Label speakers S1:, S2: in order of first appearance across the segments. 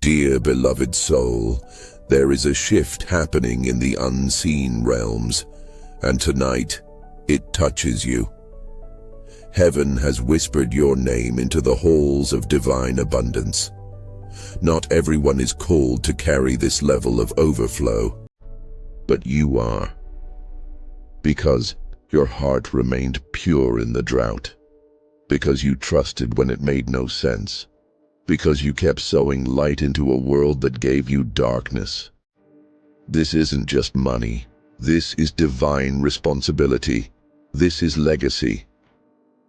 S1: Dear beloved soul, there is a shift happening in the unseen realms, and tonight it touches you. Heaven has whispered your name into the halls of divine abundance. Not everyone is called to carry this level of overflow, but you are. Because your heart remained pure in the drought. Because you trusted when it made no sense. Because you kept sowing light into a world that gave you darkness. This isn't just money. This is divine responsibility. This is legacy.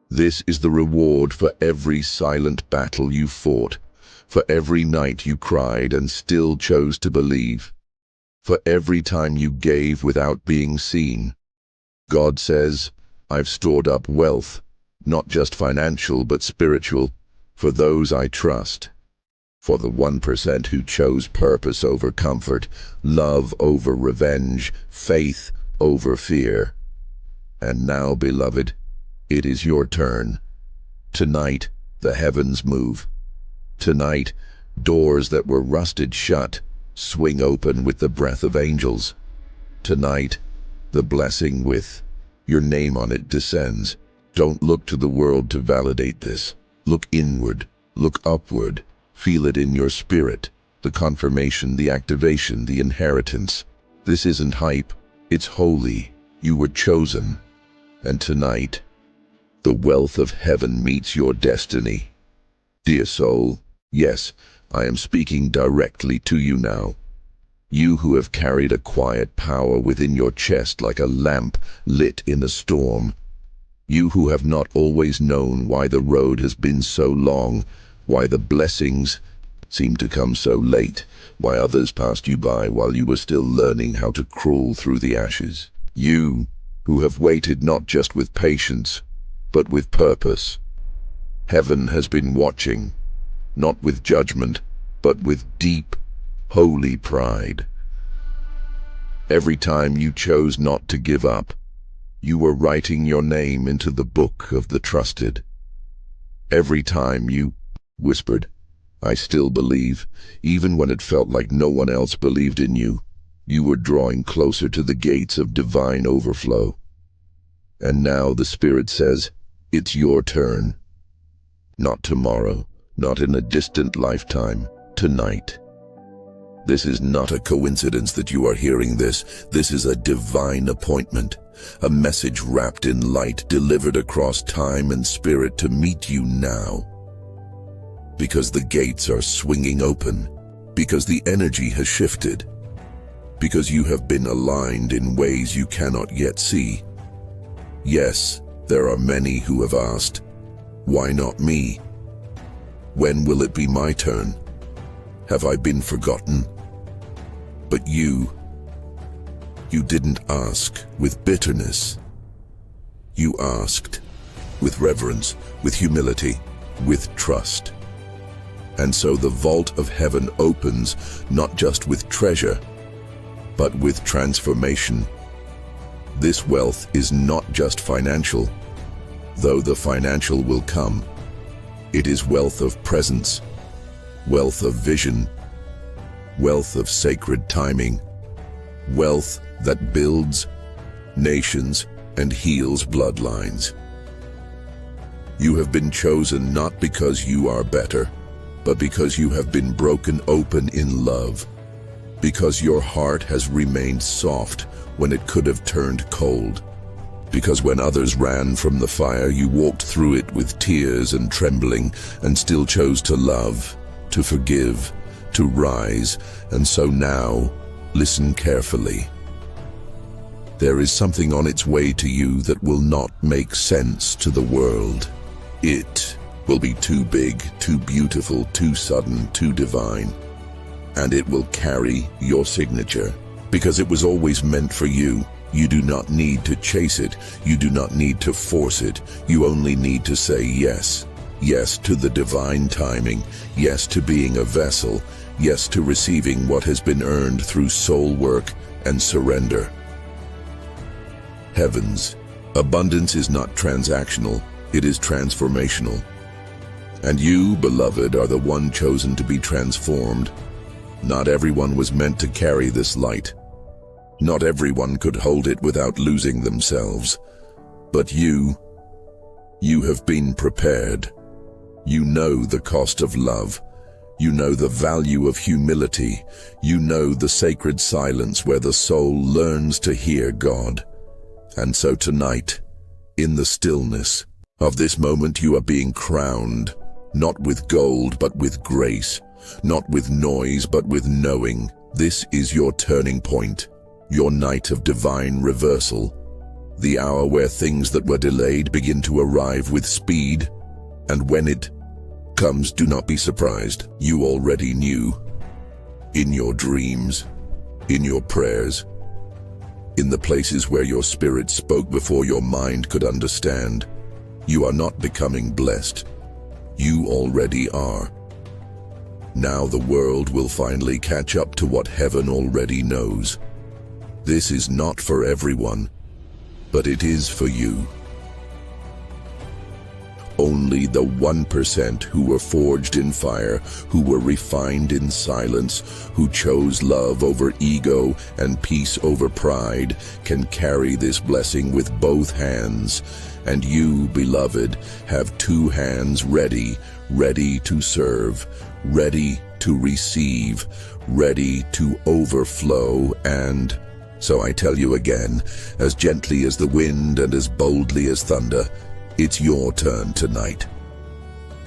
S1: This is the reward for every silent battle you fought, for every night you cried and still chose to believe, for every time you gave without being seen. God says, I've stored up wealth, not just financial but spiritual, for those I trust. For the 1% who chose purpose over comfort, love over revenge, faith over fear. And now, beloved, it is your turn. Tonight, the heavens move. Tonight, doors that were rusted shut swing open with the breath of angels. Tonight, the blessing with your name on it descends. Don't look to the world to validate this. Look inward, look upward, feel it in your spirit, the confirmation, the activation, the inheritance. This isn't hype, it's holy. You were chosen. And tonight, the wealth of heaven meets your destiny. Dear soul, yes, I am speaking directly to you now. You who have carried a quiet power within your chest like a lamp lit in a storm. You who have not always known why the road has been so long, why the blessings seem to come so late, why others passed you by while you were still learning how to crawl through the ashes. You who have waited not just with patience, but with purpose. Heaven has been watching, not with judgment, but with deep, holy pride. Every time you chose not to give up, you were writing your name into the book of the trusted. Every time you whispered, I still believe, even when it felt like no one else believed in you, you were drawing closer to the gates of divine overflow. And now the Spirit says, it's your turn. Not tomorrow, not in a distant lifetime, tonight. This is not a coincidence that you are hearing this. This is a divine appointment. A message wrapped in light, delivered across time and spirit to meet you now. Because the gates are swinging open. Because the energy has shifted. Because you have been aligned in ways you cannot yet see. Yes, there are many who have asked, why not me? When will it be my turn? Have I been forgotten? But you didn't ask with bitterness. You asked with reverence, with humility, with trust. And so the vault of heaven opens not just with treasure, but with transformation. This wealth is not just financial, though the financial will come. It is wealth of presence, wealth of vision, wealth of sacred timing, wealth that builds nations and heals bloodlines. You have been chosen not because you are better, but because you have been broken open in love, because your heart has remained soft when it could have turned cold, because when others ran from the fire, you walked through it with tears and trembling and still chose to love, to forgive, to rise. And so now, listen carefully. There is something on its way to you that will not make sense to the world. It will be too big, too beautiful, too sudden, too divine. And it will carry your signature, because it was always meant for you. You do not need to chase it. You do not need to force it. You only need to say yes. Yes to the divine timing. Yes to being a vessel. Yes to receiving what has been earned through soul work and surrender. Heavens, abundance is not transactional, it is transformational. And you, beloved, are the one chosen to be transformed, Not everyone was meant to carry this light. Not everyone could hold it without losing themselves. But you have been prepared. You know the cost of love. You know the value of humility. You know the sacred silence where the soul learns to hear God. And so tonight, in the stillness of this moment, you are being crowned, not with gold but with grace, not with noise but with knowing. This is your turning point, your night of divine reversal, the hour where things that were delayed begin to arrive with speed. And when it comes, do not be surprised. You already knew. In your dreams, in your prayers, in the places where your spirit spoke before your mind could understand. You are not becoming blessed. You already are. Now the world will finally catch up to what heaven already knows. This is not for everyone, but it is for you. Only the 1% who were forged in fire, who were refined in silence, who chose love over ego and peace over pride, can carry this blessing with both hands. And you, beloved, have two hands ready to serve, ready to receive, ready to overflow. And so I tell you again, as gently as the wind and as boldly as thunder, it's your turn tonight.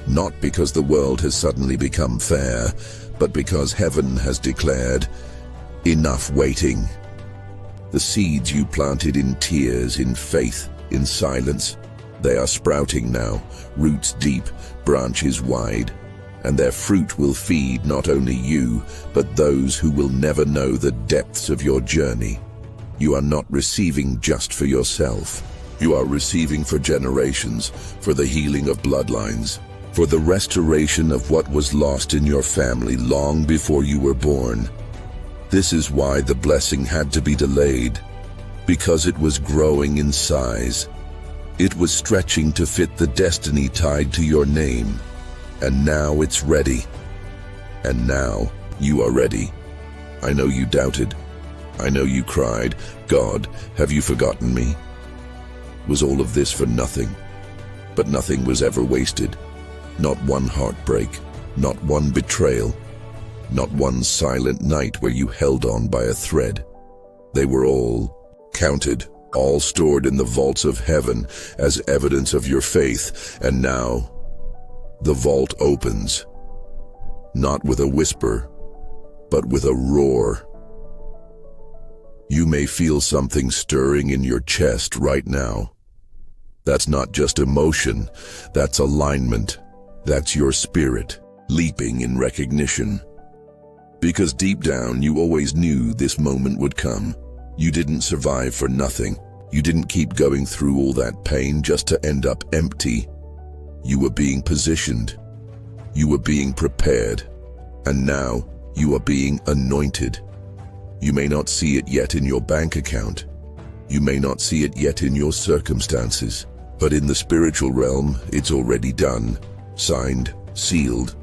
S1: Not because the world has suddenly become fair, but because heaven has declared, enough waiting. The seeds you planted in tears, in faith, in silence, they are sprouting now, roots deep, branches wide, and their fruit will feed not only you, but those who will never know the depths of your journey. You are not receiving just for yourself. You are receiving for generations, for the healing of bloodlines, for the restoration of what was lost in your family long before you were born. This is why the blessing had to be delayed, because it was growing in size. It was stretching to fit the destiny tied to your name. And now it's ready. And now you are ready. I know you doubted. I know you cried, God, have you forgotten me? Was all of this for nothing? But nothing was ever wasted. Not one heartbreak, not one betrayal, not one silent night where you held on by a thread. They were all counted, all stored in the vaults of heaven as evidence of your faith. And now, the vault opens, not with a whisper, but with a roar. You may feel something stirring in your chest right now. That's not just emotion, that's alignment. That's your spirit, leaping in recognition. Because deep down, you always knew this moment would come. You didn't survive for nothing. You didn't keep going through all that pain just to end up empty. You were being positioned. You were being prepared. And now, you are being anointed. You may not see it yet in your bank account. You may not see it yet in your circumstances. But in the spiritual realm, it's already done, signed, sealed,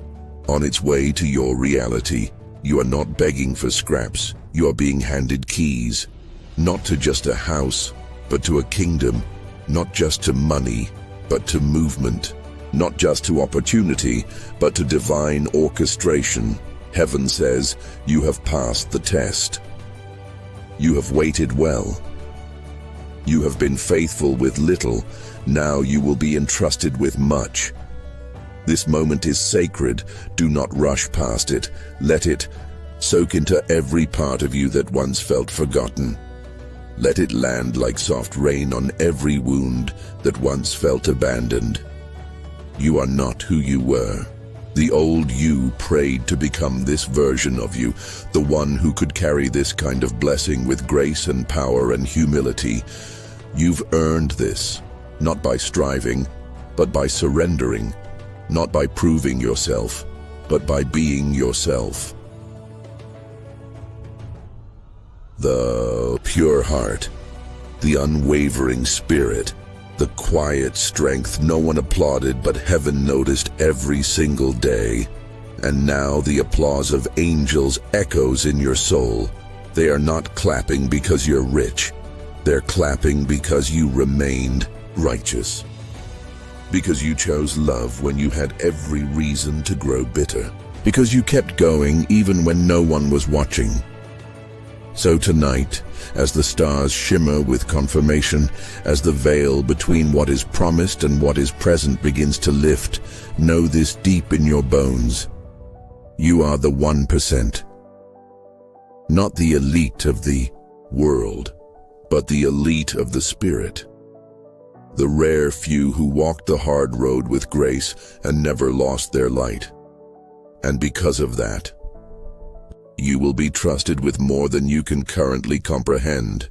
S1: on its way to your reality. You are not begging for scraps. You are being handed keys, not to just a house, but to a kingdom, not just to money, but to movement, not just to opportunity, but to divine orchestration. Heaven says, you have passed the test. You have waited well. You have been faithful with little. Now you will be entrusted with much. This moment is sacred. Do not rush past it. Let it soak into every part of you that once felt forgotten. Let it land like soft rain on every wound that once felt abandoned. You are not who you were. The old you prayed to become this version of you, the one who could carry this kind of blessing with grace and power and humility. You've earned this, not by striving, but by surrendering, not by proving yourself, but by being yourself. The pure heart, the unwavering spirit, the quiet strength no one applauded but heaven noticed every single day. And now the applause of angels echoes in your soul. They are not clapping because you're rich. They're clapping because you remained righteous. Because you chose love when you had every reason to grow bitter. Because you kept going even when no one was watching. So tonight, as the stars shimmer with confirmation, as the veil between what is promised and what is present begins to lift, know this deep in your bones. You are the 1%. Not the elite of the world, but the elite of the spirit. The rare few who walked the hard road with grace and never lost their light. And because of that, you will be trusted with more than you can currently comprehend.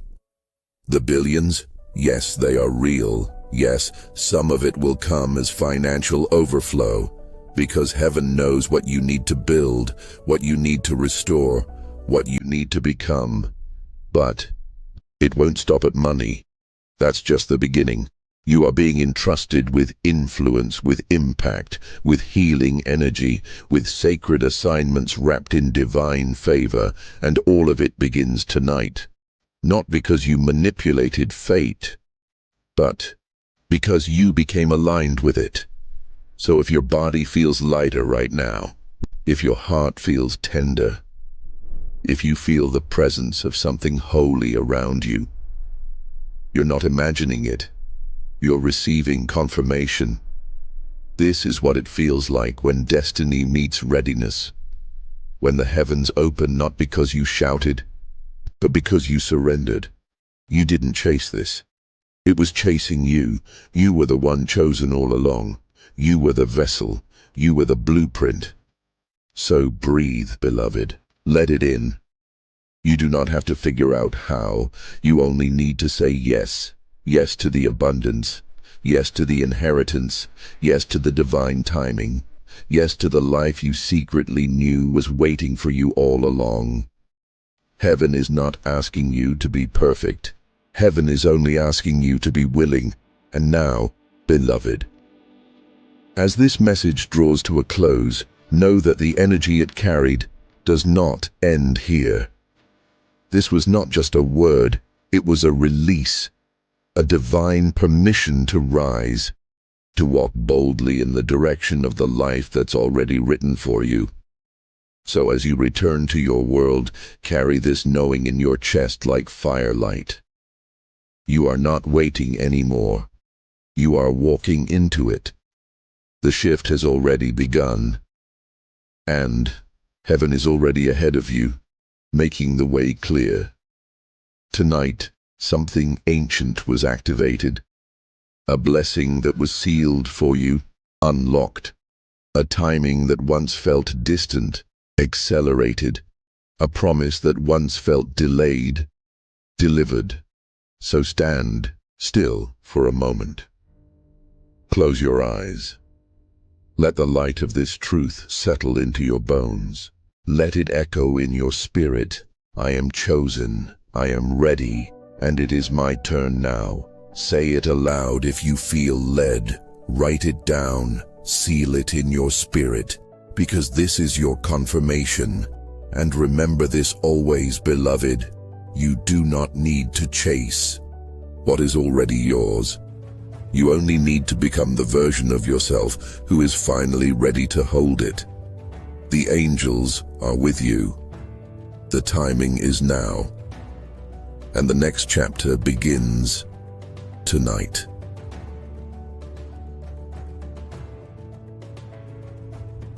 S1: The billions, yes, they are real. Yes, some of it will come as financial overflow, because heaven knows what you need to build, what you need to restore, what you need to become. But it won't stop at money. That's just the beginning. You are being entrusted with influence, with impact, with healing energy, with sacred assignments wrapped in divine favor, and all of it begins tonight. Not because you manipulated fate, but because you became aligned with it. So if your body feels lighter right now, if your heart feels tender, if you feel the presence of something holy around you, you're not imagining it. You're receiving confirmation. This is what it feels like when destiny meets readiness. When the heavens open not because you shouted, but because you surrendered. You didn't chase this. It was chasing you. You were the one chosen all along. You were the vessel. You were the blueprint. So breathe, beloved. Let it in. You do not have to figure out how. You only need to say yes. Yes to the abundance. Yes to the inheritance. Yes to the divine timing. Yes to the life you secretly knew was waiting for you all along. Heaven is not asking you to be perfect. Heaven is only asking you to be willing. And now, beloved, as this message draws to a close, know that the energy it carried does not end here. This was not just a word, it was a release. A divine permission to rise, to walk boldly in the direction of the life that's already written for you. So as you return to your world, carry this knowing in your chest like firelight. You are not waiting anymore. You are walking into it. The shift has already begun. And heaven is already ahead of you, making the way clear. Tonight, something ancient was activated. A blessing that was sealed for you, unlocked. A timing that once felt distant, accelerated. A promise that once felt delayed, delivered. So stand still for a moment. Close your eyes. Let the light of this truth settle into your bones. Let it echo in your spirit. I am chosen, I am ready, and it is my turn now. Say it aloud if you feel led. Write it down, seal it in your spirit, because this is your confirmation. And remember this always, beloved, you do not need to chase what is already yours. You only need to become the version of yourself who is finally ready to hold it. The angels are with you. The timing is now. And the next chapter begins tonight.